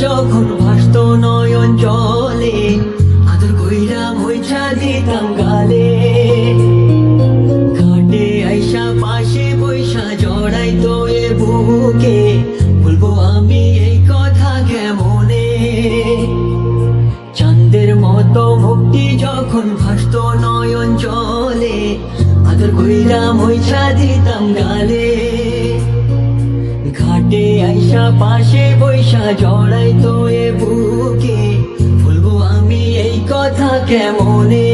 যখন ভাসত নয়ন জলে, আদর কইরা মোছা দিতাম গালে। ঘাটে আইসা পাশে বৈশা জড়াইতো এ বুকে, বলবো আমি এই কথা কেমনে। চাঁদের মতো মুক্তি যখন ভাসত নয়ন জলে, আদর কইরা মোছা দিতাম গালে। ঘাটে আইসা পাশে বৈশা জড়াইতো এ বুকে, বলবো আমি এই কথা কেমনে।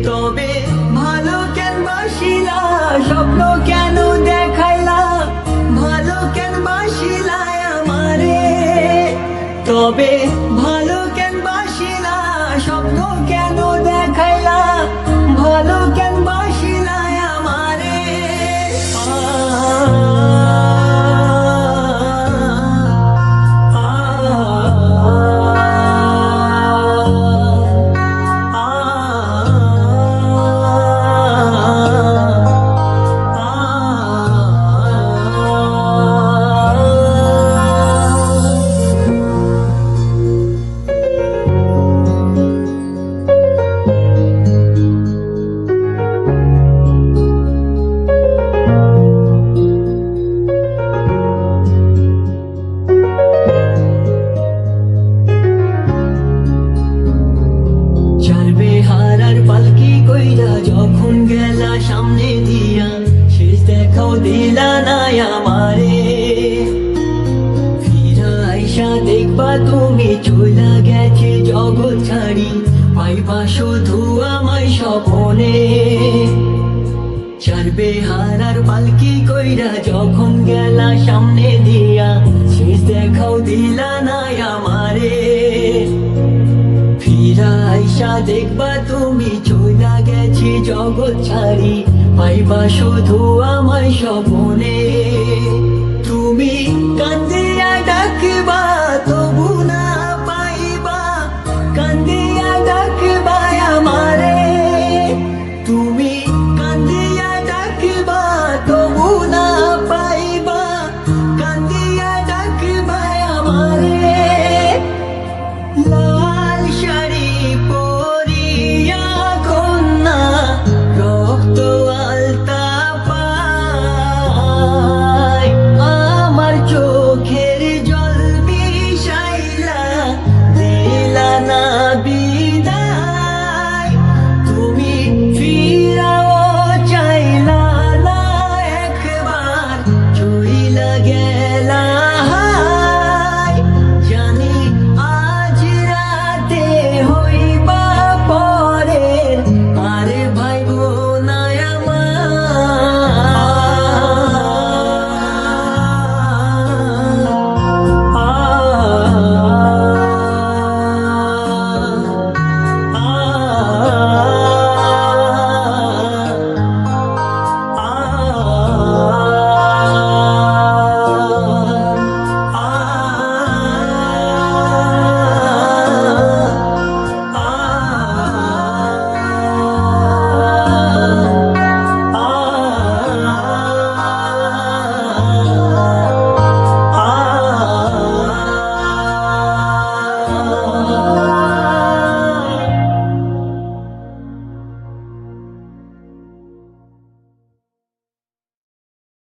তবে ভালো কেন বাসিলা, স্বপ্ন কেন দেখাইলা, ভালো কেন বাসিলা আমারে। তবে ভালো কেন বাসিলা, স্বপ্ন কেন দেখাইলা, ভালো কেন বাসিলা আমারে। যখন গেলা সামনে দিয়া, শেষ দেখাও দিলা না আমারে। ফিরা আইসা দেখবা তুমি চইলা গেছে জগৎ ছাড়ি, পাইবা শুধু আমায় স্বপনে। চারবে হারার পালকি কইরা যখন গেলা সামনে দিয়া, শেষ দেখাও দিলা না আমারে। ফিরা আইসা দেখবা তুমি চইলা গেছি জগৎ ছাড়ি, পাইবা শুধু আমায় স্বপনে।